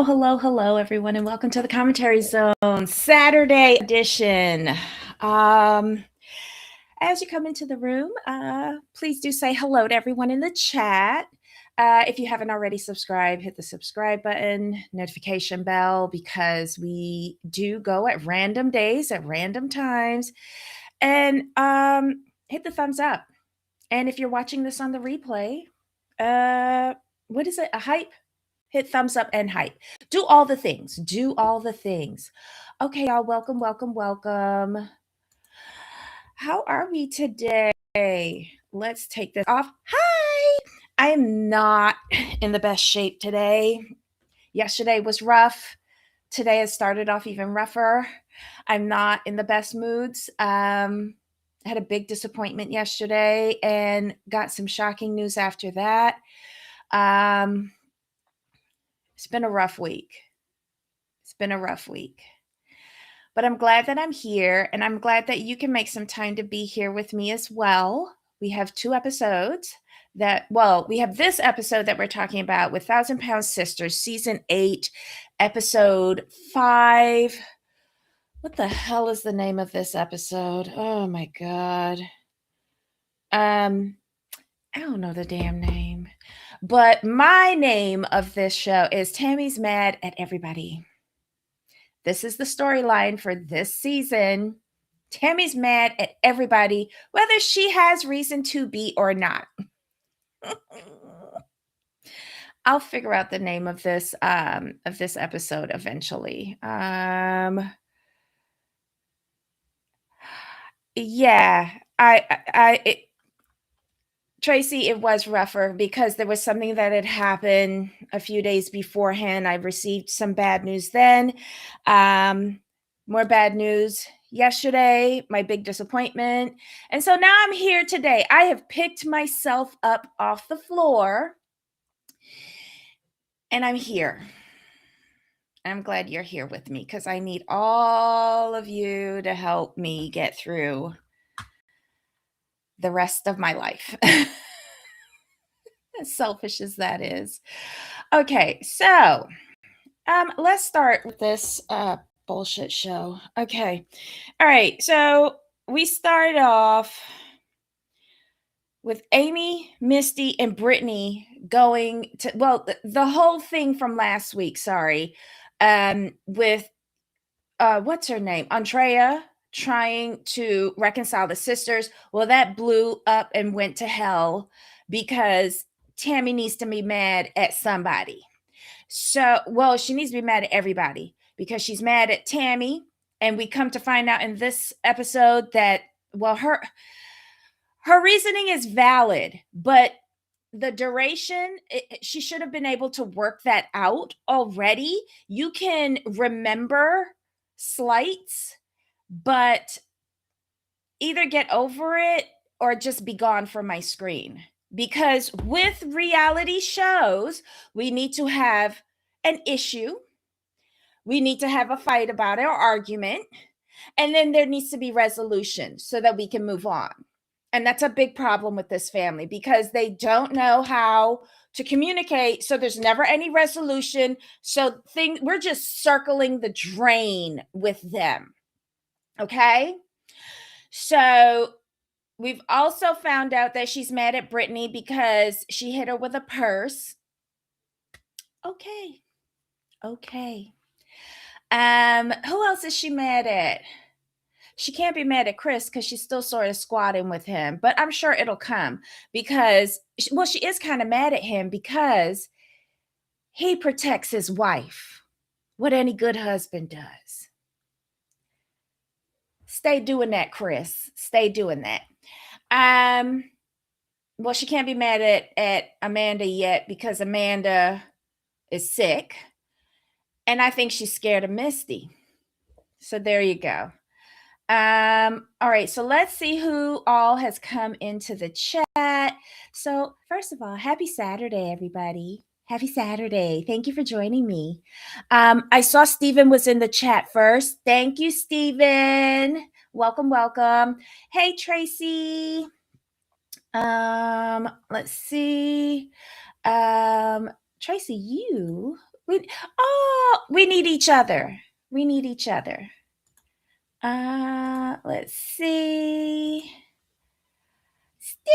Hello, everyone, and welcome to the Commentary Zone Saturday edition. As you come into the room, please do say hello to everyone in the chat. If you haven't already subscribed, hit the subscribe button, notification bell, because we do go at random days, at random times, and hit the thumbs up. And if you're watching this on the replay, what is it? A hype? Hit thumbs up and hype. Do all the things. Do all the things. Okay, y'all. Welcome. How are we today? Let's take this off. Hi. I am not in the best shape today. Yesterday was rough. Today has started off even rougher. I'm not in the best moods. I had a big disappointment yesterday and got some shocking news after that. It's been a rough week. But I'm glad that I'm here, and I'm glad that you can make some time to be here with me as well. We have two episodes we have this episode that we're talking about with 1,000-Pound Sisters, Season 8, Episode 5. What the hell is the name of this episode? Oh, my God. I don't know the damn name. But my name of this show is Tammy's Mad at Everybody. This is the storyline for this season. Tammy's mad at everybody, whether she has reason to be or not. I'll figure out the name of this episode eventually. Tracy, it was rougher because there was something that had happened a few days beforehand. I received some bad news then. More bad news yesterday, my big disappointment. And so now I'm here today. I have picked myself up off the floor and I'm here. I'm glad you're here with me because I need all of you to help me get through the rest of my life. As selfish as that is. Okay, so let's start with this bullshit show. Okay. All right, so we start off with Amy, Misty, and Brittany going to, the whole thing from last week, with what's her name? Andrea trying to reconcile the sisters. Well, that blew up and went to hell because Tammy needs to be mad at somebody. She needs to be mad at everybody because she's mad at Tammy. And we come to find out in this episode that, her reasoning is valid, but the duration, she should have been able to work that out already. You can remember slights, but either get over it or just be gone from my screen. Because with reality shows, we need to have an issue. We need to have a fight about it or argument. And then there needs to be resolution so that we can move on. And that's a big problem with this family because they don't know how to communicate. So there's never any resolution. So we're just circling the drain with them. Okay? So we've also found out that she's mad at Brittany because she hit her with a purse. Okay. Who else is she mad at? She can't be mad at Chris because she's still sort of squatting with him, but I'm sure it'll come because, she is kind of mad at him because he protects his wife, what any good husband does. Stay doing that, Chris. Stay doing that. She can't be mad at Amanda yet because Amanda is sick, and I think she's scared of Misty. So there you go. All right, so let's see who all has come into the chat. So first of all, happy Saturday, everybody. Happy Saturday. Thank you for joining me. I saw Stephen was in the chat first. Thank you, Stephen. Welcome. Hey, Tracy. Let's see. Tracy, you We need each other. We need each other. Let's see. Steven!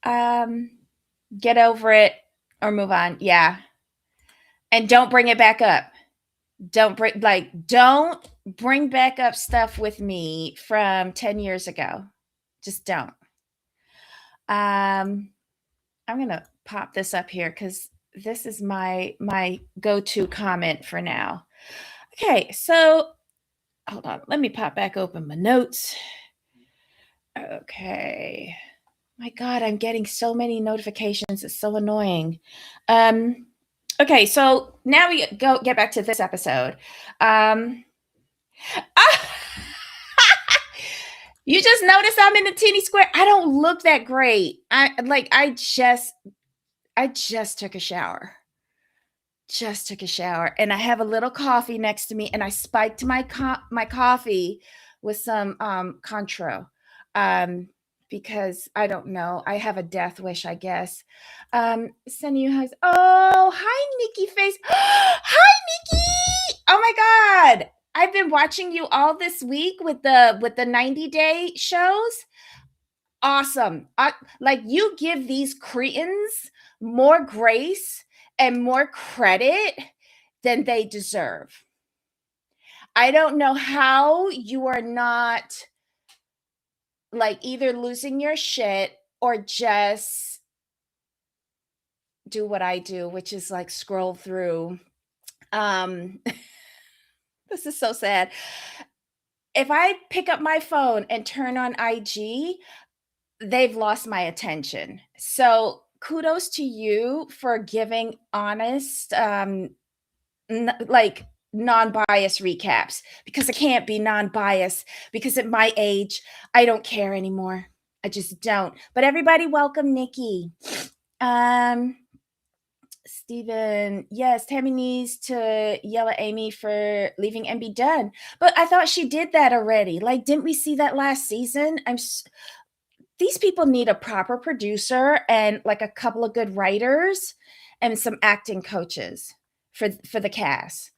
um, get over it or move on. Yeah. And don't bring it back up. Don't bring back up stuff with me from 10 years ago. Just don't. I'm gonna pop this up here because this is my go-to comment for now. Okay, so hold on, let me pop back open my notes. Okay. My God, I'm getting so many notifications. It's so annoying. Okay, so now we get back to this episode. You just noticed I'm in the teeny square. I don't look that great. I just took a shower. Just took a shower, and I have a little coffee next to me, and I spiked my coffee with some Contro, because I don't know. I have a death wish, I guess. Sending you hugs. Oh, hi, Nikki face. Hi, Nikki. Oh my God. I've been watching you all this week with the 90-day shows. Awesome. Like, you give these cretins more grace and more credit than they deserve. I don't know how you are not like either losing your shit or just do what I do, which is like scroll through. This is so sad. If I pick up my phone and turn on IG, they've lost my attention. So kudos to you for giving honest, like non-biased recaps, because I can't be non-biased because at my age, I don't care anymore. I just don't. But everybody welcome Nikki. Steven, yes, Tammy needs to yell at Amy for leaving and be done. But I thought she did that already. Like, didn't we see that last season? These people need a proper producer and like a couple of good writers and some acting coaches for the cast.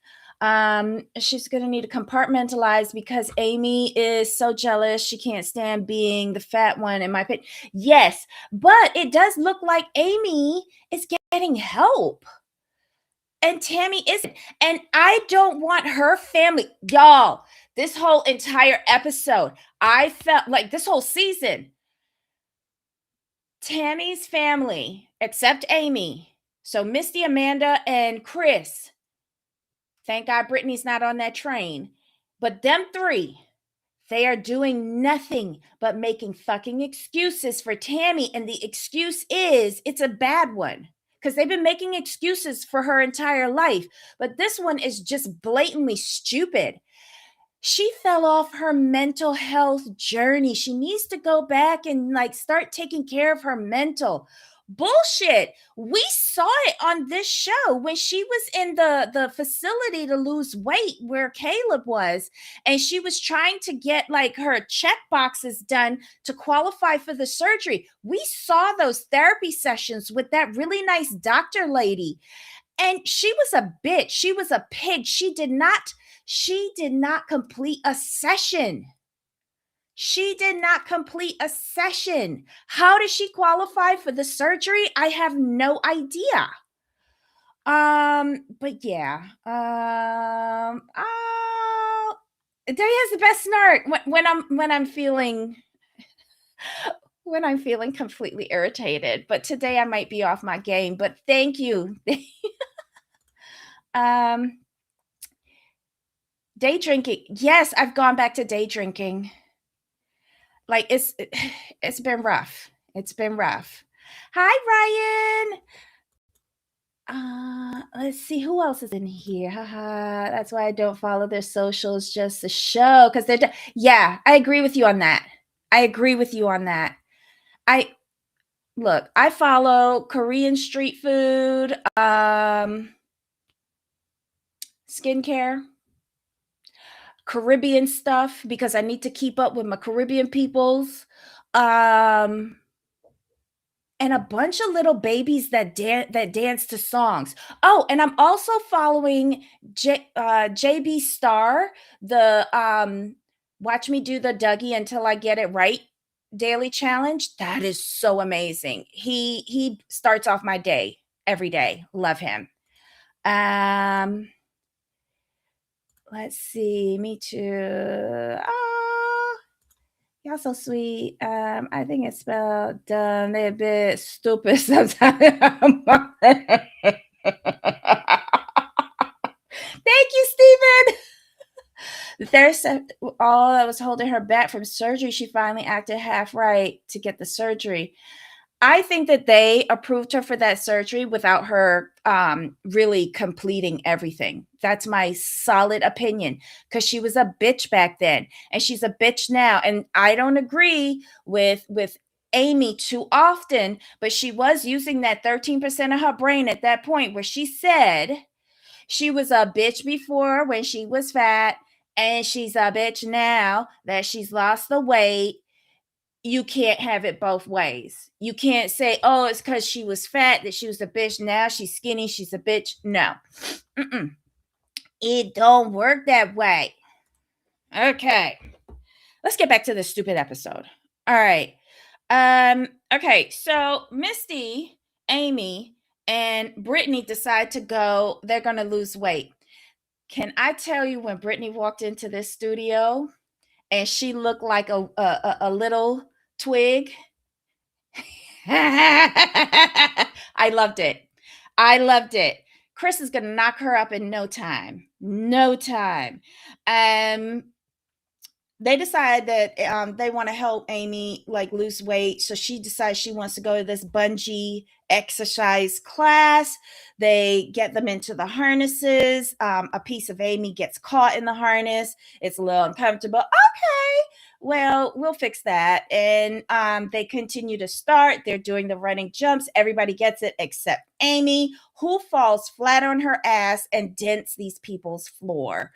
She's going to need to compartmentalize because Amy is so jealous. She can't stand being the fat one, in my opinion. Yes, but it does look like Amy is getting help. And Tammy isn't. And I don't want her family. Y'all, this whole entire episode, I felt like this whole season, Tammy's family, except Amy, so Misty, Amanda, and Chris. Thank God Brittany's not on that train. But them three, they are doing nothing but making fucking excuses for Tammy. And the excuse is it's a bad one because they've been making excuses for her entire life. But this one is just blatantly stupid. She fell off her mental health journey. She needs to go back and like start taking care of her mental. Bullshit. We saw it on this show when she was in the facility to lose weight where Caleb was, and she was trying to get like her check boxes done to qualify for the surgery. We saw those therapy sessions with that really nice doctor lady. And she was a bitch. She was a pig. She did not complete a session. She did not complete a session. How did she qualify for the surgery? I have no idea. But yeah. Day has the best snark when I'm feeling completely irritated. But today I might be off my game. But thank you. Day drinking. Yes, I've gone back to day drinking. Like it's been rough. It's been rough. Hi, Ryan. Let's see who else is in here. Haha. That's why I don't follow their socials, just the show. Because yeah, I agree with you on that. I follow Korean street food, skincare, Caribbean stuff because I need to keep up with my Caribbean peoples. and a bunch of little babies that dance to songs. Oh, and I'm also following JB Star, the Watch Me Do the Dougie Until I Get It Right daily challenge. That is so amazing. He starts off my day every day. Love him. Um, let's see. Me too. Oh, y'all so sweet. I think it's spelled dumb. They're a bit stupid sometimes. Thank you, Stephen. There's all that was holding her back from surgery. She finally acted half right to get the surgery. I think that they approved her for that surgery without her really completing everything. That's my solid opinion, because she was a bitch back then and she's a bitch now. And I don't agree with Amy too often, but she was using that 13% of her brain at that point where she said she was a bitch before when she was fat, and she's a bitch now that she's lost the weight. You can't have it both ways. You can't say, oh, it's because she was fat that she was a bitch. Now she's skinny, she's a bitch. No. Mm-mm. It don't work that way. Okay. Let's get back to this stupid episode. All right. Okay, so Misty, Amy, and Brittany decide to go. They're gonna lose weight. Can I tell you, when Brittany walked into this studio and she looked like a little twig? I loved it. I loved it. Chris is gonna knock her up in no time. No time. Um, they decide that they want to help Amy like lose weight. So she decides she wants to go to this bungee exercise class. They get them into the harnesses. A piece of Amy gets caught in the harness. It's a little uncomfortable. Okay, well, we'll fix that. And they continue to start. They're doing the running jumps. Everybody gets it except Amy, who falls flat on her ass and dents these people's floor.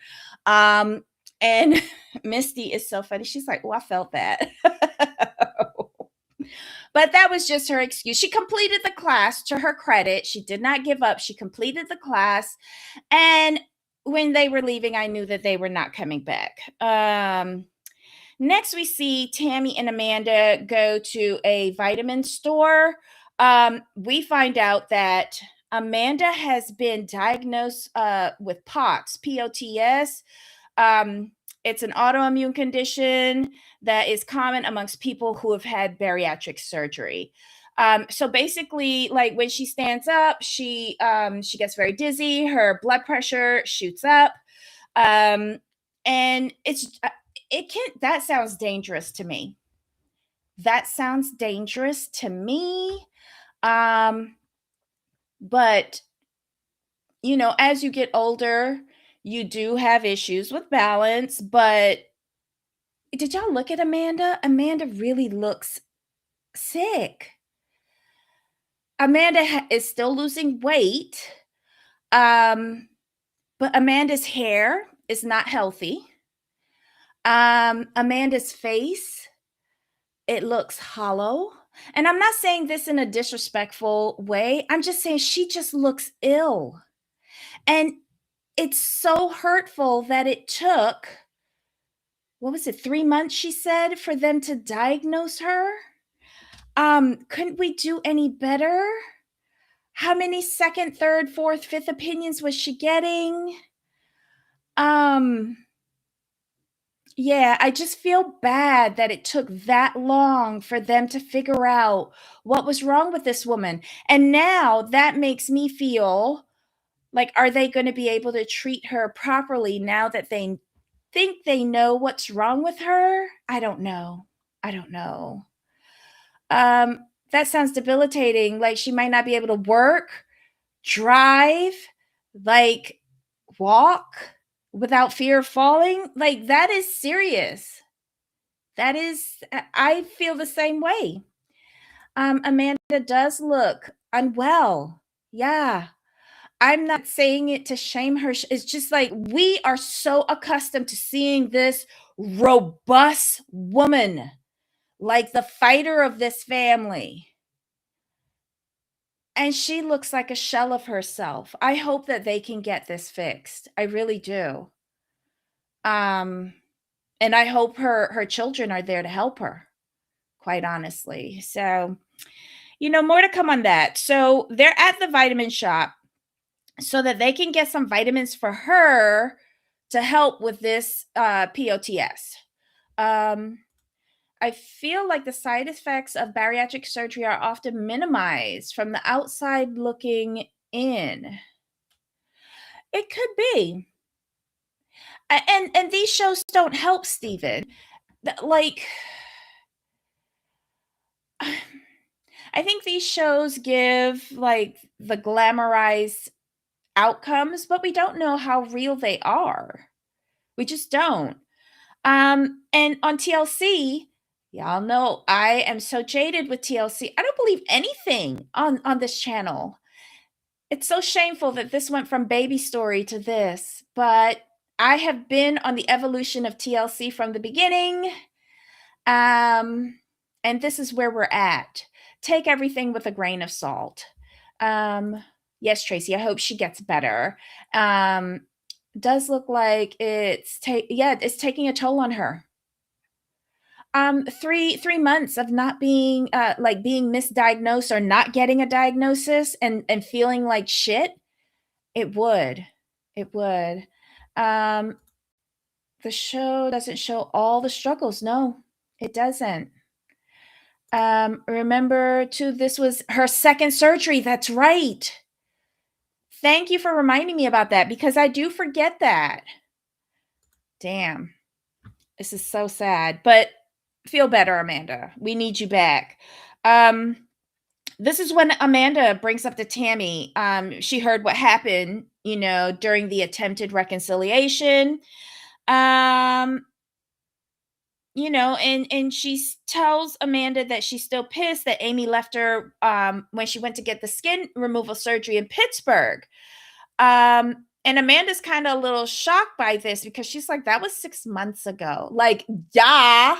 And Misty is so funny. She's like, oh, I felt that. But that was just her excuse. She completed the class, to her credit. She did not give up. She completed the class. And when they were leaving, I knew that they were not coming back. Next, we see Tammy and Amanda go to a vitamin store. We find out that Amanda has been diagnosed with POTS, POTS. It's an autoimmune condition that is common amongst people who have had bariatric surgery. So basically, like when she stands up, she gets very dizzy. Her blood pressure shoots up, and that sounds dangerous to me. That sounds dangerous to me. But as you get older, you do have issues with balance. But did y'all look at Amanda? Amanda really looks sick. Amanda is still losing weight. But Amanda's hair is not healthy. Amanda's face, it looks hollow. And I'm not saying this in a disrespectful way. I'm just saying she just looks ill. And it's so hurtful that it took, what was it, 3 months, she said, for them to diagnose her? Couldn't we do any better? How many second, third, fourth, fifth opinions was she getting? Yeah, I just feel bad that it took that long for them to figure out what was wrong with this woman. And now that makes me feel like, are they going to be able to treat her properly now that they think they know what's wrong with her? I don't know. I don't know. That sounds debilitating. Like, she might not be able to work, drive, like walk without fear of falling. Like, that is serious. That is, I feel the same way. Amanda does look unwell. Yeah. I'm not saying it to shame her. It's just like, we are so accustomed to seeing this robust woman, like the fighter of this family. and she looks like a shell of herself. I hope that they can get this fixed. I really do. Um, and I hope her children are there to help her, quite honestly. So, more to come on that. So, they're at the vitamin shop so that they can get some vitamins for her to help with this POTS. Um, I feel like the side effects of bariatric surgery are often minimized from the outside looking in. It could be. And these shows don't help Steven. Like, I think these shows give like the glamorized outcomes, but we don't know how real they are. We just don't. And on TLC, y'all know I am so jaded with TLC. I don't believe anything on this channel. It's so shameful that this went from baby story to this, but I have been on the evolution of TLC from the beginning. And this is where we're at. Take everything with a grain of salt. Yes, Tracy, I hope she gets better. Does look like it's taking a toll on her. 3 months of not being being misdiagnosed or not getting a diagnosis and feeling like shit. It would. Um, the show doesn't show all the struggles. No, it doesn't. Remember too, this was her second surgery. That's right. Thank you for reminding me about that because I do forget that. Damn. This is so sad, but feel better, Amanda. We need you back. This is when Amanda brings up to Tammy. She heard what happened, during the attempted reconciliation. And she tells Amanda that she's still pissed that Amy left her when she went to get the skin removal surgery in Pittsburgh. And Amanda's kind of a little shocked by this because she's like, that was 6 months ago. Like, yeah,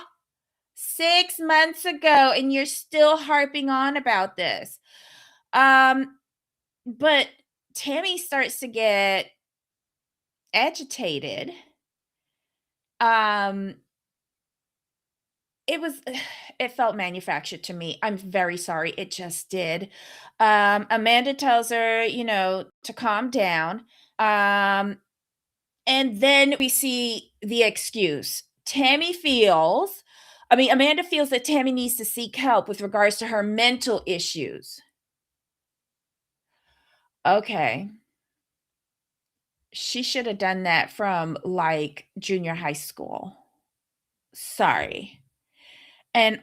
6 months ago, and you're still harping on about this. But Tammy starts to get agitated. It felt manufactured to me. I'm very sorry. It just did. Amanda tells her, to calm down. And then we see the excuse. Amanda feels that Tammy needs to seek help with regards to her mental issues. Okay. She should have done that from like junior high school. Sorry. And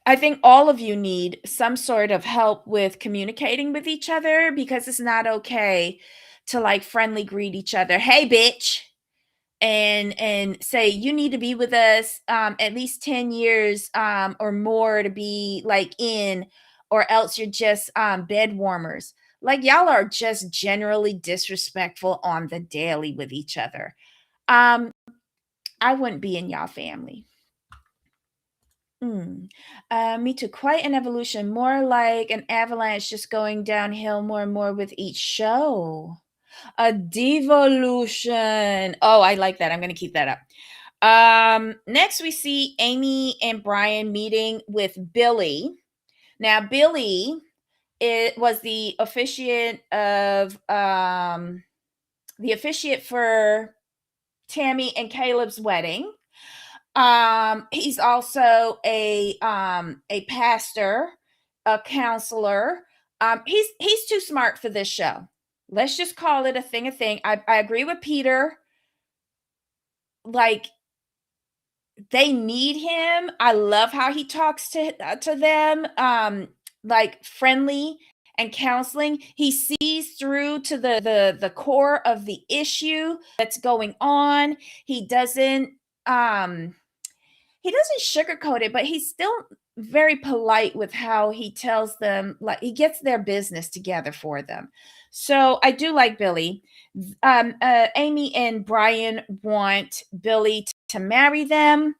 I think all of you need some sort of help with communicating with each other because it's not okay to like friendly greet each other. Hey, bitch. And say you need to be with us at least 10 years or more to be like in, or else you're just bed warmers. Like y'all are just generally disrespectful on the daily with each other. I wouldn't be in y'all family. Me too. Quite an evolution, more like an avalanche, just going downhill more and more with each show. A devolution. Oh, I like that. I'm going to keep that up. Next, we see Amy and Brian meeting with Billy. Now, Billy, it was the officiant for Tammy and Caleb's wedding. He's also a pastor, a counselor. He's too smart for this show. Let's just call it a thing. I agree with Peter. Like, they need him. I love how he talks to them, like friendly and counseling. He sees through to the core of the issue that's going on. He doesn't sugarcoat it, but he's still very polite with how he tells them, like he gets their business together for them. So I do like Billy. Amy and Brian want Billy to marry them.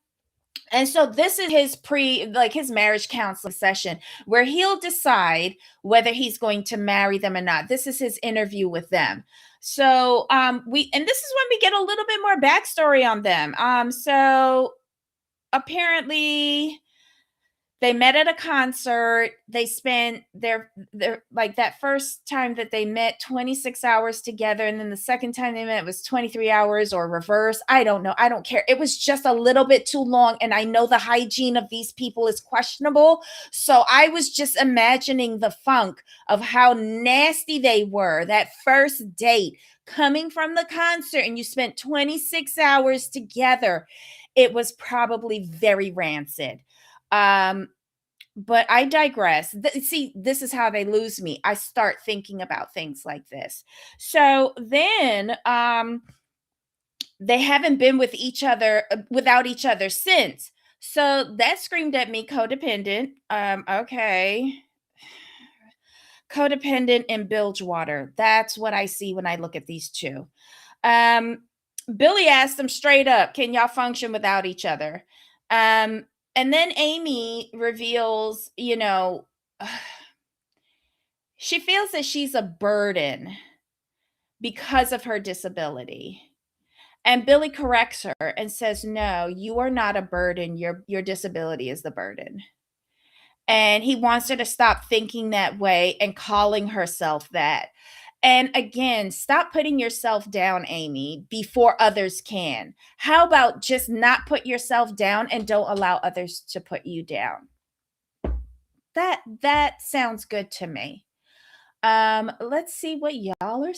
And so this is his his marriage counseling session where he'll decide whether he's going to marry them or not. This is his interview with them. So this is when we get a little bit more backstory on them. So apparently they met at a concert. They spent their like that first time that they met 26 hours together, and then the second time they met was 23 hours or reverse. I don't know. I don't care. It was just a little bit too long, and I know the hygiene of these people is questionable. So I was just imagining the funk of how nasty they were that first date coming from the concert, and you spent 26 hours together. It was probably very rancid. But I digress. See, this is how they lose me. I start thinking about things like this. So then they haven't been with each other without each other since. So that screamed at me codependent. Okay. Codependent and bilge water. That's what I see when I look at these two. Billy asked them straight up, can y'all function without each other? And then Amy reveals, she feels that she's a burden because of her disability. And Billy corrects her and says, no, you are not a burden. Your disability is the burden. And he wants her to stop thinking that way and calling herself that. And again, stop putting yourself down, Amy, before others can. How about just not put yourself down and don't allow others to put you down? That sounds good to me. Let's see what y'all are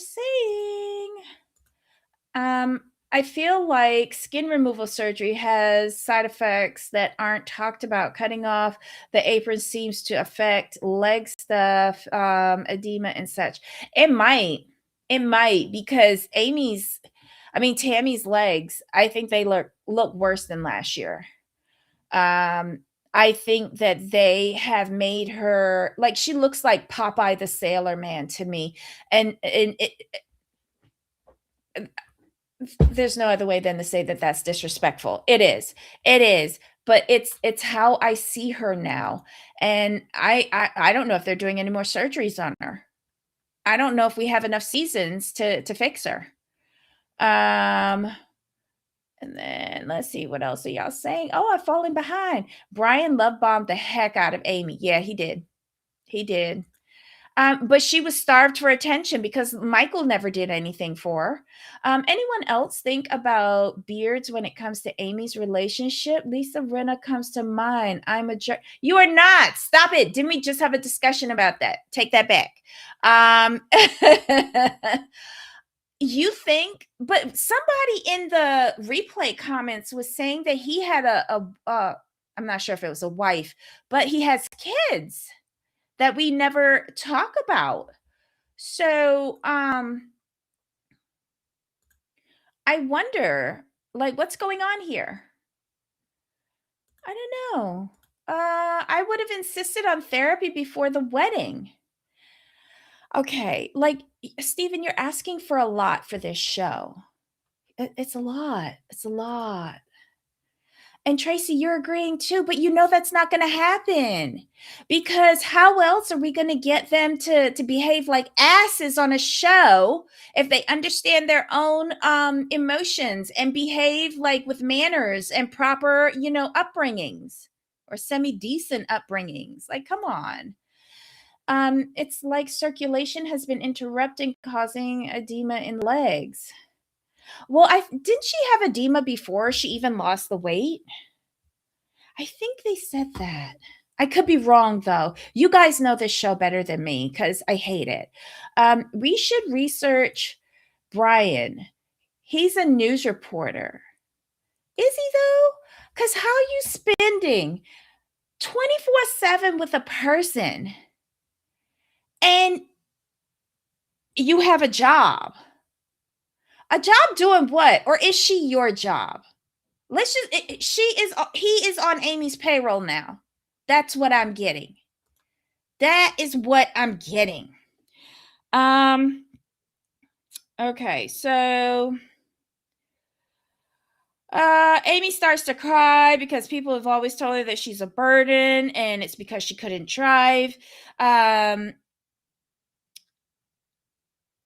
saying. I feel like skin removal surgery has side effects that aren't talked about. Cutting off the apron seems to affect leg stuff, edema and such. It might. It might because Tammy's legs, I think they look worse than last year. I think that they have made her like she looks like Popeye the Sailor Man to me. And there's no other way than to say that that's disrespectful. It is, but it's how I see her now. And I don't know if they're doing any more surgeries on her. I don't know if we have enough seasons to fix her. And then let's see, what else are y'all saying? Oh, I'm falling behind. Brian love bombed the heck out of Amy. Yeah, he did. He did. But she was starved for attention because Michael never did anything for her. Anyone else think about beards when it comes to Amy's relationship? Lisa Rinna comes to mind. I'm a jerk. You are not. Stop it. Didn't we just have a discussion about that? Take that back. You think, but somebody in the replay comments was saying that he had I'm not sure if it was a wife, but he has kids that we never talk about. So, I wonder, like, what's going on here? I don't know. I would have insisted on therapy before the wedding. Okay, like, Stephen, you're asking for a lot for this show. It's a lot. It's a lot. And Tracy, you're agreeing too, but you know that's not going to happen because how else are we going to get them to behave like asses on a show if they understand their own emotions and behave like with manners and proper, upbringings or semi-decent upbringings? Like, come on. It's like circulation has been interrupted, causing edema in legs. Well, didn't she have edema before she even lost the weight? I think they said that. I could be wrong though. You guys know this show better than me because I hate it. We should research Brian. He's a news reporter. Is he though? Because how are you spending 24/7 with a person and you have a job? A job doing what? Or is she your job? He is on Amy's payroll now. That's what I'm getting. That is what I'm getting. Okay, so Amy starts to cry because people have always told her that she's a burden and it's because she couldn't drive. Um,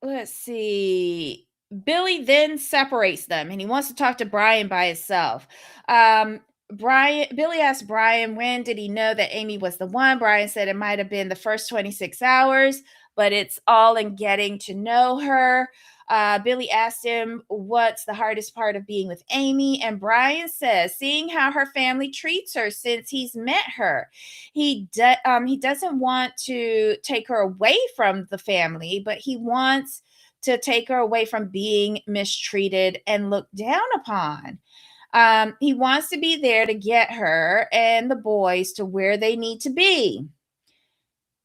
let's see. Billy then separates them and he wants to talk to Brian by himself. Billy asked Brian when did he know that Amy was the one. Brian said it might have been the first 26 hours, but it's all in getting to know her. Billy asked him what's the hardest part of being with Amy, and Brian says seeing how her family treats her since he's met her. He doesn't want to take her away from the family, but he wants to take her away from being mistreated and looked down upon. He wants to be there to get her and the boys to where they need to be.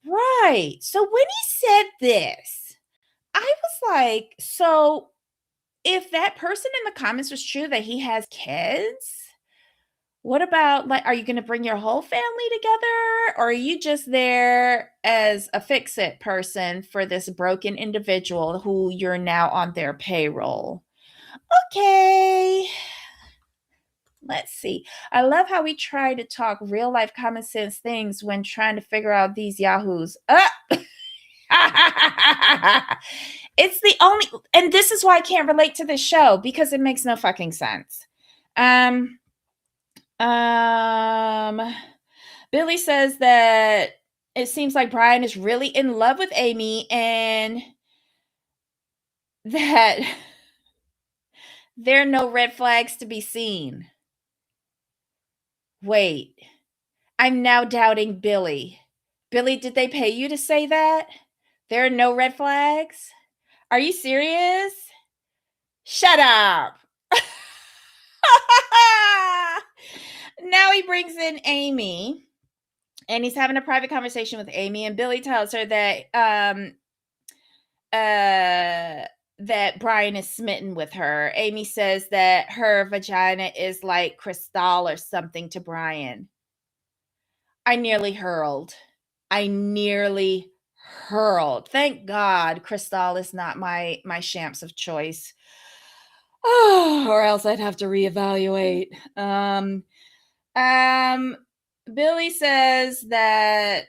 Right. So when he said this, I was like, so if that person in the comments was true that he has kids, what about like, are you going to bring your whole family together? Or are you just there as a fix it person for this broken individual who you're now on their payroll? Okay. Let's see. I love how we try to talk real life common sense things when trying to figure out these yahoos. It's the only, and this is why I can't relate to this show because it makes no fucking sense. Billy says that it seems like Brian is really in love with Amy and that there are no red flags to be seen. Wait, I'm now doubting Billy. Billy, did they pay you to say that? There are no red flags? Are you serious? Shut up. Now he brings in Amy and he's having a private conversation with Amy, and Billy tells her that Brian is smitten with her. Amy says that her vagina is like crystal or something to Brian. I nearly hurled. Thank God Crystal is not my shams of choice. Oh, or else I'd have to reevaluate. Billy says that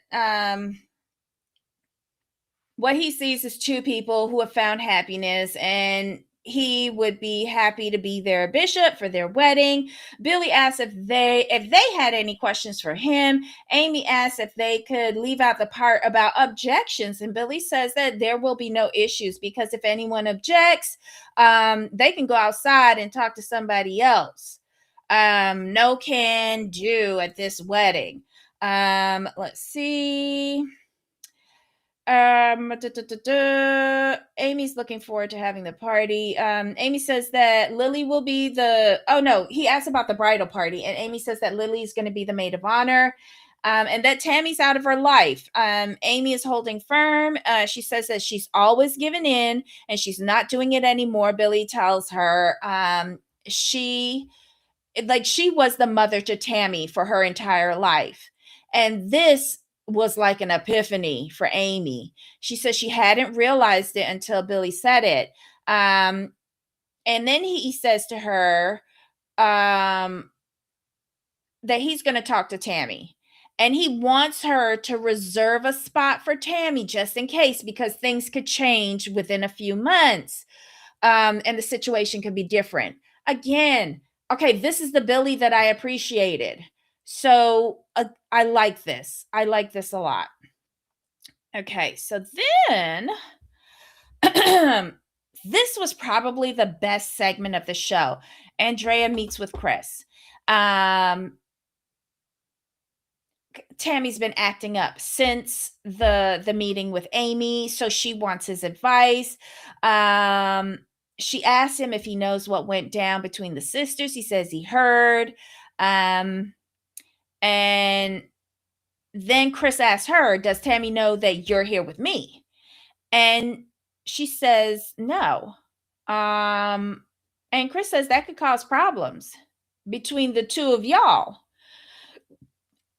what he sees is two people who have found happiness, and he would be happy to be their bishop for their wedding. Billy asks if they had any questions for him. Amy asks if they could leave out the part about objections, and Billy says that there will be no issues because if anyone objects, they can go outside and talk to somebody else. No can do at this wedding. Let's see. Amy's looking forward to having the party. Amy says that Lily will be he asked about the bridal party, and Amy says that Lily is going to be the maid of honor. And that Tammy's out of her life. Amy is holding firm. She says that she's always given in and she's not doing it anymore. Billy tells her she was the mother to Tammy for her entire life. And this was like an epiphany for Amy. She says she hadn't realized it until Billy said it. And then he says to her that he's going to talk to Tammy. And he wants her to reserve a spot for Tammy just in case, because things could change within a few months. And the situation could be different. Again, okay, this is the Billy that I appreciated. So I like this. I like this a lot. Okay, so then this was probably the best segment of the show. Andrea meets with Chris. Tammy's been acting up since the meeting with Amy, so she wants his advice. She asks him if he knows what went down between the sisters. He says he heard. And then Chris asks her, does Tammy know that you're here with me? And she says no. And Chris says that could cause problems between the two of y'all.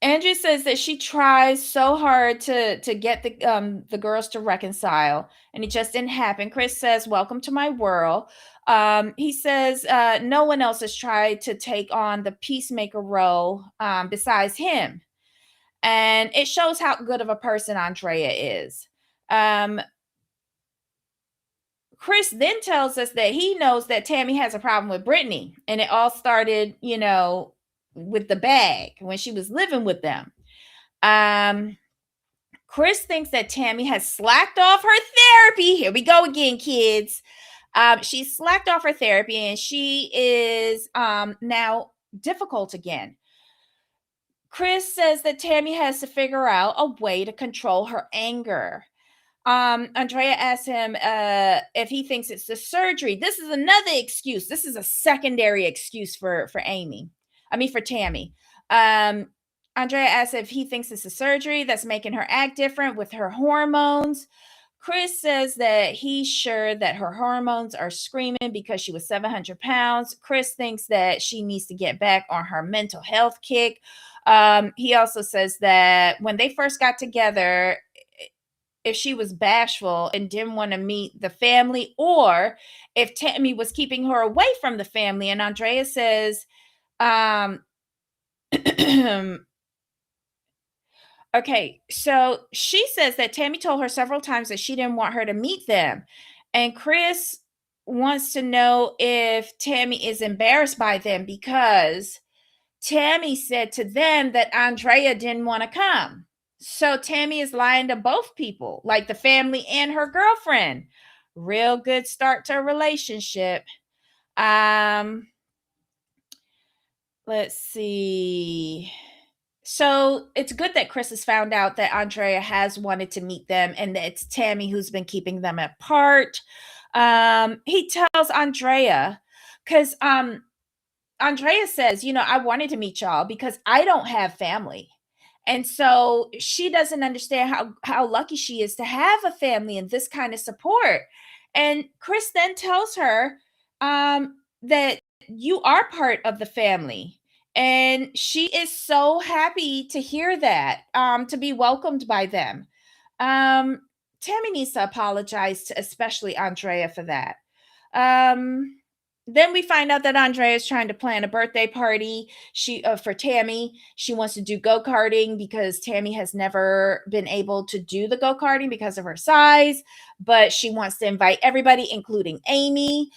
Andrea says that she tries so hard to get the girls to reconcile, and it just didn't happen. Chris says, "Welcome to my world." He says no one else has tried to take on the peacemaker role besides him, and it shows how good of a person Andrea is. Um, Chris then tells us that he knows that Tammy has a problem with Brittany, and it all started, with the bag when she was living with them. Um, Chris thinks that Tammy has slacked off her therapy. Here we go again, kids. She slacked off her therapy and she is now difficult again. Chris says that Tammy has to figure out a way to control her anger. Andrea asks him if he thinks it's the surgery. This is another excuse. This is a secondary excuse for Amy. I mean for Tammy. Andrea asks if he thinks it's the surgery that's making her act different with her hormones. Chris says that he's sure that her hormones are screaming because she was 700 pounds. Chris thinks that she needs to get back on her mental health kick. He also says that when they first got together, if she was bashful and didn't want to meet the family, or if Tammy was keeping her away from the family. And Andrea says, okay, so she says that Tammy told her several times that she didn't want her to meet them. And Chris wants to know if Tammy is embarrassed by them because Tammy said to them that Andrea didn't want to come. So Tammy is lying to both people, like the family and her girlfriend. Real good start to a relationship. Let's see. So it's good that Chris has found out that Andrea has wanted to meet them and that it's Tammy who's been keeping them apart. He tells Andrea, because Andrea says, I wanted to meet y'all because I don't have family. And so she doesn't understand how lucky she is to have a family and this kind of support. And Chris then tells her that you are part of the family. And she is so happy to hear that, to be welcomed by them. Tammy needs to apologize to especially Andrea for that. Um, then we find out that Andrea is trying to plan a birthday party. For Tammy. She wants to do go-karting because Tammy has never been able to do the go-karting because of her size, but she wants to invite everybody, including Amy.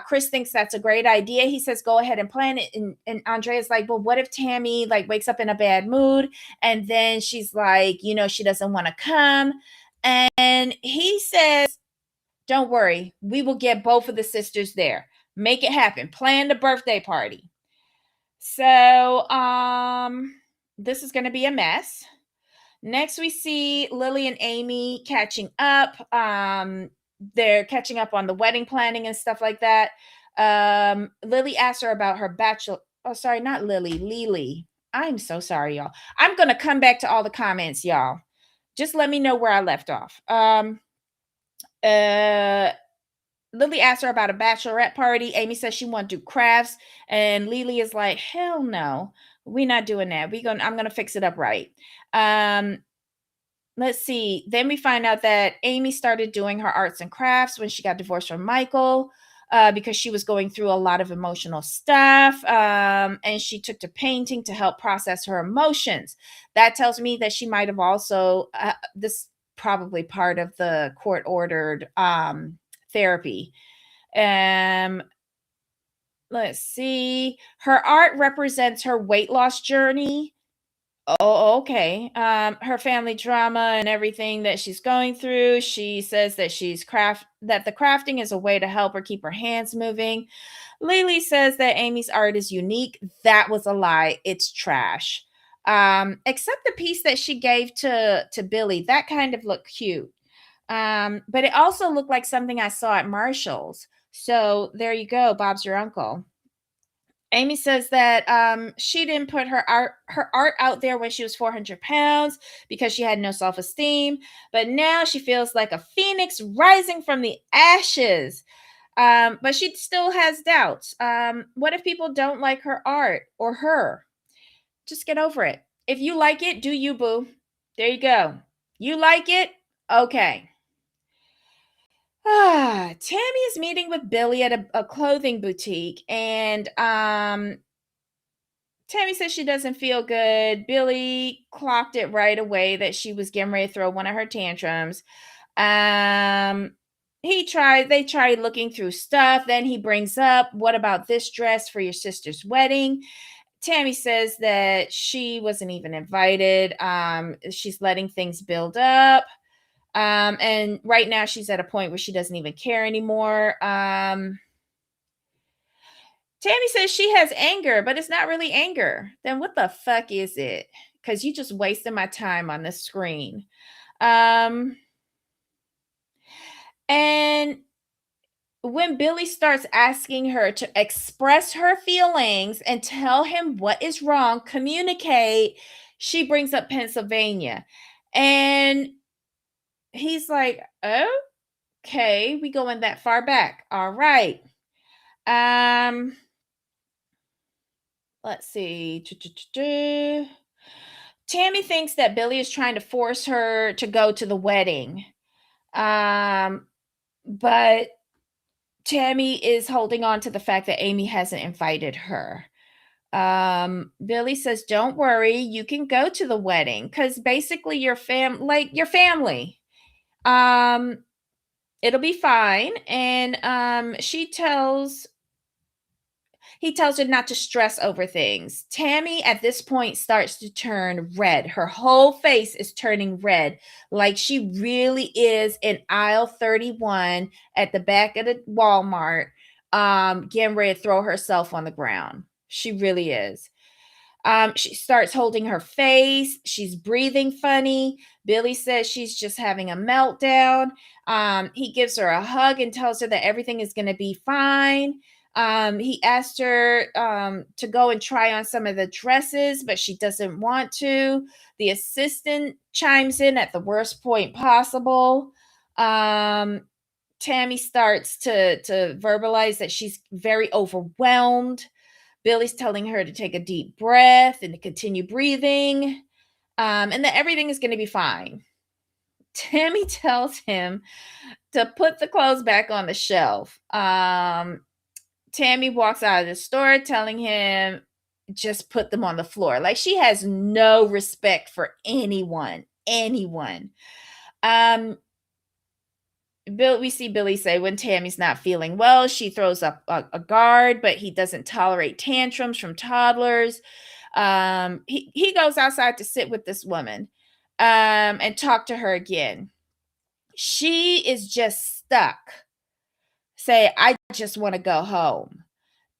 Chris thinks that's a great idea. He says, go ahead and plan it. And Andrea's like, well, what if Tammy wakes up in a bad mood? And then she's like, she doesn't want to come. And he says, don't worry, we will get both of the sisters there. Make it happen. Plan the birthday party. So, this is going to be a mess. Next, we see Lily and Amy catching up. They're catching up on the wedding planning and stuff like that. Lily asks her about her bachelor. Oh, sorry, not Lily. Lily. I'm so sorry, y'all. I'm going to come back to all the comments, y'all. Just let me know where I left off. Lily asks her about a bachelorette party. Amy says she wants to do crafts, and Lily is like, "Hell no, we're not doing that. I'm gonna fix it up right." Let's see. Then we find out that Amy started doing her arts and crafts when she got divorced from Michael. Because she was going through a lot of emotional stuff, and she took to painting to help process her emotions. That tells me that she might have also this probably part of the court ordered therapy. Let's see. Her art represents her weight loss journey. Oh, okay. Her family drama and everything that she's going through. She says that that the crafting is a way to help her keep her hands moving. Lily says that Amy's art is unique. That was a lie. It's trash. Except the piece that she gave to Billy. That kind of looked cute. But it also looked like something I saw at Marshall's. So there you go. Bob's your uncle. Amy says that she didn't put her art out there when she was 400 pounds because she had no self-esteem, but now she feels like a phoenix rising from the ashes. But she still has doubts. What if people don't like her art or her? Just get over it. If you like it, do you, boo. There you go. You like it? Okay. Tammy is meeting with Billy at a clothing boutique, and Tammy says she doesn't feel good. Billy clocked it right away that she was getting ready to throw one of her tantrums. Um, they tried looking through stuff. Then he brings up, what about this dress for your sister's wedding? Tammy says that she wasn't even invited. She's letting things build up. And right now she's at a point where she doesn't even care anymore. Tammy says she has anger, but it's not really anger. Then what the fuck is it? Because you just wasted my time on the screen. Um, and when Billy starts asking her to express her feelings and tell him what is wrong, communicate, she brings up Pennsylvania. And he's like, okay, we going that far back. All right. Um, let's see. Tammy thinks that Billy is trying to force her to go to the wedding. But Tammy is holding on to the fact that Amy hasn't invited her. Billy says, "Don't worry, you can go to the wedding because basically your family. Um, it'll be fine." And he tells her not to stress over things. Tammy at this point starts to turn red. Her whole face is turning red, like she really is in aisle 31 at the back of the Walmart, getting ready to throw herself on the ground. She really is. She starts holding her face. She's breathing funny. Billy says she's just having a meltdown. He gives her a hug and tells her that everything is going to be fine. He asked her to go and try on some of the dresses, but she doesn't want to. The assistant chimes in at the worst point possible. Tammy starts to verbalize that she's very overwhelmed. Billy's telling her to take a deep breath and to continue breathing, and that everything is going to be fine. Tammy tells him to put the clothes back on the shelf. Tammy walks out of the store telling him just put them on the floor. Like she has no respect for anyone. Um, we see Billy say when Tammy's not feeling well, she throws up a guard, but he doesn't tolerate tantrums from toddlers. He goes outside to sit with this woman and talk to her again. She is just stuck. Say, I just want to go home.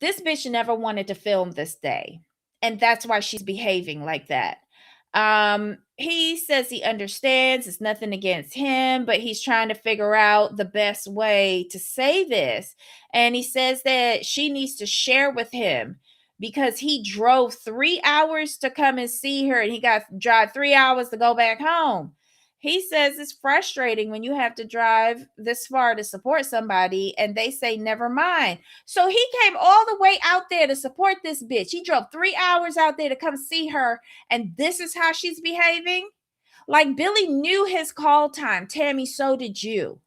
This bitch never wanted to film this day, and that's why she's behaving like that. He says he understands, it's nothing against him, but he's trying to figure out the best way to say this. And he says that she needs to share with him because he drove 3 hours to come and see her and he got to drive 3 hours to go back home. He says it's frustrating when you have to drive this far to support somebody and they say never mind. So he came all the way out there to support this bitch. He drove 3 hours out there to come see her, and this is how she's behaving. Like Billy knew his call time. Tammy, so did you.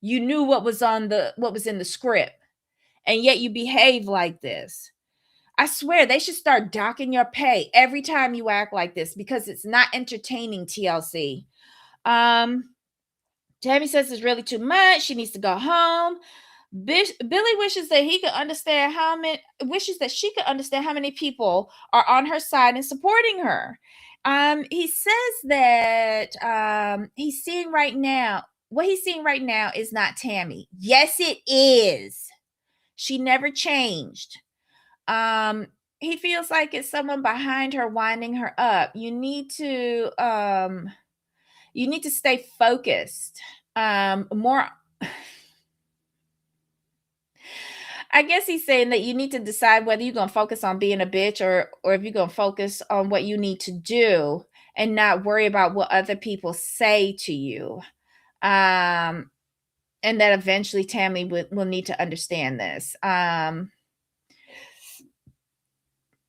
You knew what was in the script, and yet you behave like this. I swear they should start docking your pay every time you act like this because it's not entertaining, TLC. Tammy says it's really too much. She needs to go home. Billy wishes that he could understand wishes that she could understand how many people are on her side and supporting her. He says that he's seeing right now. What he's seeing right now is not Tammy. Yes, it is. She never changed. He feels like it's someone behind her winding her up. You need to stay focused. More I guess he's saying that you need to decide whether you're going to focus on being a bitch or if you're going to focus on what you need to do and not worry about what other people say to you. And that eventually Tammy will need to understand this.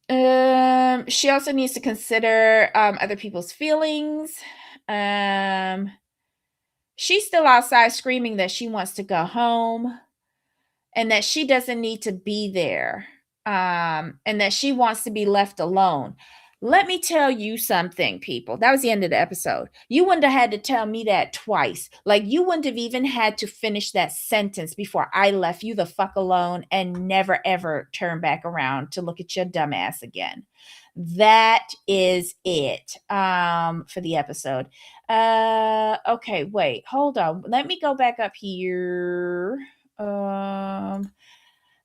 She also needs to consider other people's feelings. Um, she's still outside screaming that she wants to go home and that she doesn't need to be there, and that she wants to be left alone. Let me tell you something, people. That was the end of the episode. You wouldn't have had to tell me that twice. Like, you wouldn't have even had to finish that sentence before I left you the fuck alone and never ever turn back around to look at your dumb ass again. That is it for the episode. Okay, wait, hold on. Let me go back up here.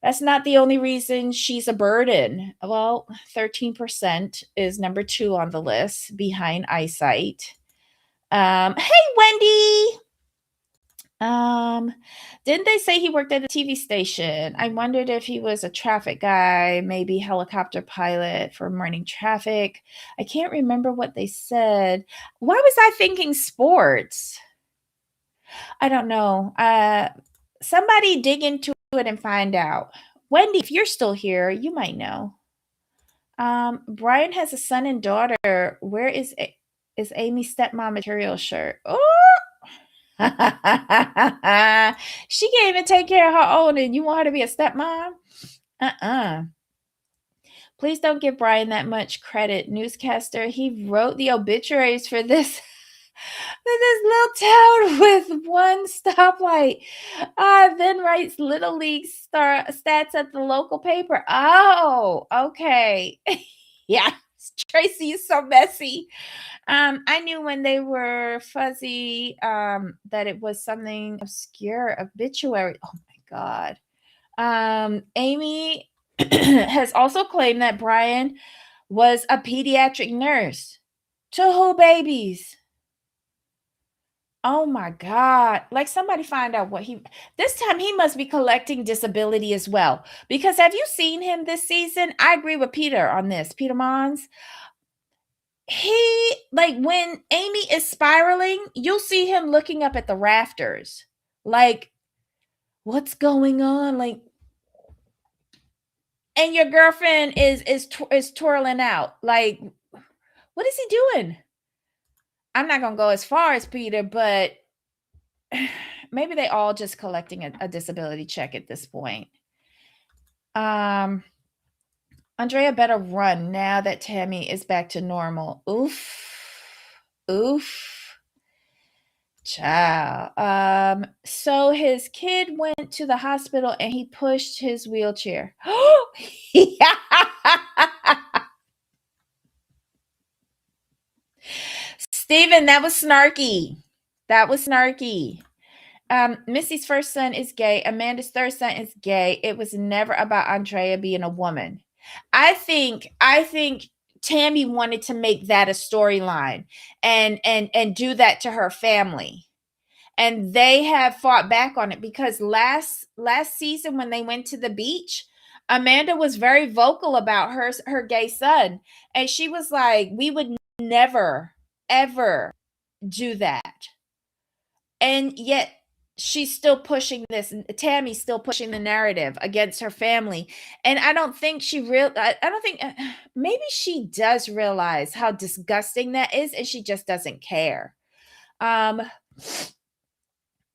That's not the only reason she's a burden. Well, 13% is number 2 on the list behind eyesight. Hey, Wendy. Didn't they say he worked at a TV station? I wondered if he was a traffic guy, maybe helicopter pilot for morning traffic. I can't remember what they said. Why was I thinking sports? I don't know. Somebody dig into it and find out. Wendy, if you're still here, you might know. Brian has a son and daughter. Where is Amy's stepmom material shirt? Oh, she can't even take care of her own, and you want her to be a stepmom? Uh-uh. Please don't give Brian that much credit. Newscaster, he wrote the obituaries for this little town with one stoplight. Then writes little league stats at the local paper. Oh, okay. Yeah, Tracy is so messy. I knew when they were fuzzy that it was something obscure obituary. Oh my God. Amy has also claimed that Brian was a pediatric nurse. To who babies? Oh my God. Like, somebody find out what this time he must be collecting disability as well. Because have you seen him this season? I agree with Peter on this. Peter Mons. He, like, when Amy is spiraling, you'll see him looking up at the rafters. Like, what's going on? Like, and your girlfriend is twirling out. Like, what is he doing? I'm not gonna go as far as Peter, but maybe they all just collecting a disability check at this point. Andrea better run now that Tammy is back to normal. Oof. Oof. Child. So his kid went to the hospital and he pushed his wheelchair. Steven, that was snarky. That was snarky. Missy's first son is gay. Amanda's third son is gay. It was never about Andrea being a woman. I think Tammy wanted to make that a storyline and do that to her family. And they have fought back on it because last season when they went to the beach, Amanda was very vocal about her gay son, and she was like, we would never ever do that. And yet she's still pushing this. Tammy's still pushing the narrative against her family. And I don't think I don't think, maybe she does realize how disgusting that is, and she just doesn't care.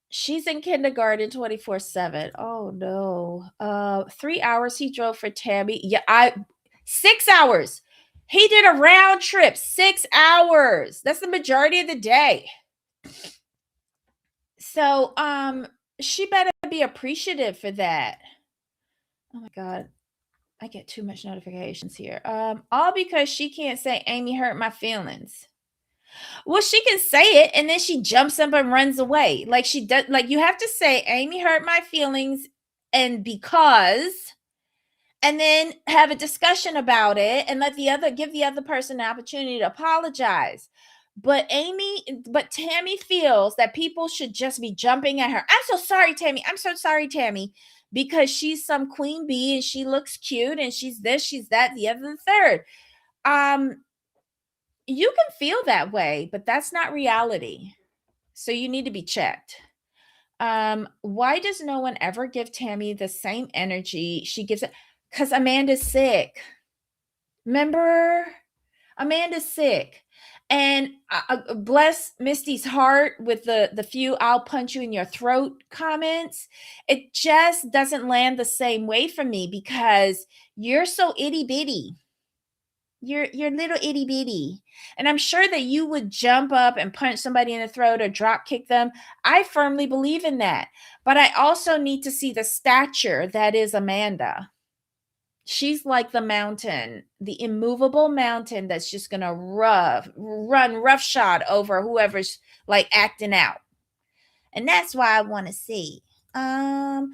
She's in kindergarten 24/7. Oh no. 3 hours he drove for Tammy. Yeah, 6 hours. He did a round trip, 6 hours. That's the majority of the day. So, she better be appreciative for that. Oh my God. I get too much notifications here. All because she can't say Amy hurt my feelings. Well, she can say it and then she jumps up and runs away. Like she does, like you have to say Amy hurt my feelings and then have a discussion about it and give the other person an opportunity to apologize. But Tammy feels that people should just be jumping at her. I'm so sorry, Tammy. I'm so sorry, Tammy, because she's some queen bee and she looks cute and she's this, she's that, the other, the third. You can feel that way, but that's not reality. So you need to be checked. Why does no one ever give Tammy the same energy she gives it? Because Amanda's sick. Remember, Amanda's sick. And bless Misty's heart with the few "I'll punch you in your throat" comments. It just doesn't land the same way for me because you're so itty bitty. You're little itty bitty. And I'm sure that you would jump up and punch somebody in the throat or drop kick them. I firmly believe in that. But I also need to see the stature that is Amanda. She's like the mountain, the immovable mountain that's just gonna run roughshod over whoever's like acting out. And that's why I want to see. I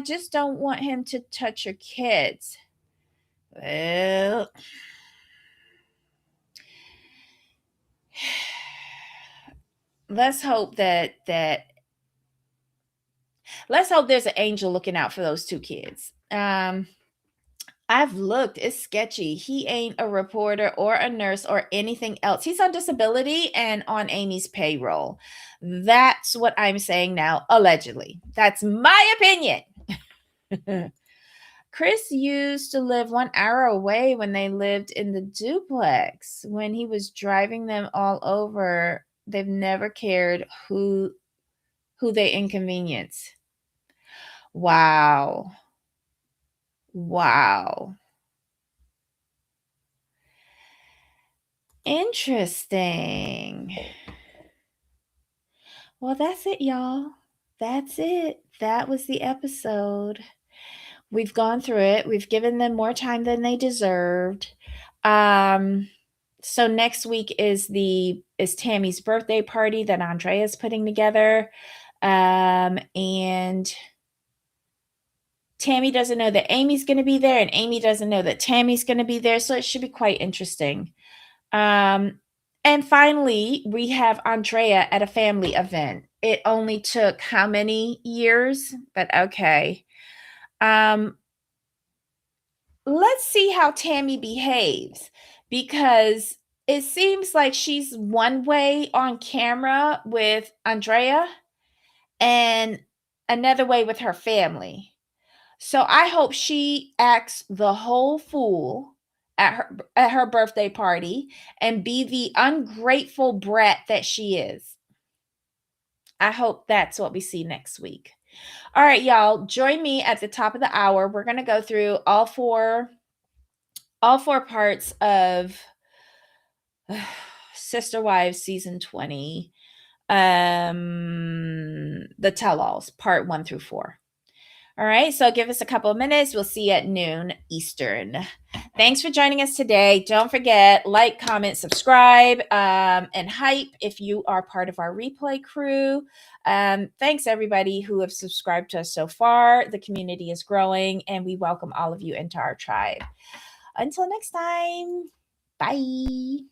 just don't want him to touch your kids. Well, let's hope that let's hope there's an angel looking out for those two kids. I've looked, it's sketchy. He ain't a reporter or a nurse or anything else. He's on disability and on Amy's payroll. That's what I'm saying now, allegedly. That's my opinion. Chris used to live 1 hour away when they lived in the duplex. When he was driving them all over, they've never cared who they inconvenience. Wow. Wow. Interesting. Well, that's it, y'all. That's it. That was the episode. We've gone through it. We've given them more time than they deserved. So next week is Tammy's birthday party that Andrea is putting together. And Tammy doesn't know that Amy's going to be there, and Amy doesn't know that Tammy's going to be there. So it should be quite interesting. And finally, we have Andrea at a family event. It only took how many years? But okay. Let's see how Tammy behaves, because it seems like she's one way on camera with Andrea and another way with her family. So I hope she acts the whole fool at her birthday party and be the ungrateful brat that she is. I hope that's what we see next week. All right, y'all, join me at the top of the hour. We're going to go through all four parts of Sister Wives season 20. The tell-alls, part 1 through 4. All right, so give us a couple of minutes. We'll see you at noon Eastern. Thanks for joining us today. Don't forget, like, comment, subscribe, and hype if you are part of our replay crew. Thanks, everybody who have subscribed to us so far. The community is growing, and we welcome all of you into our tribe. Until next time, bye.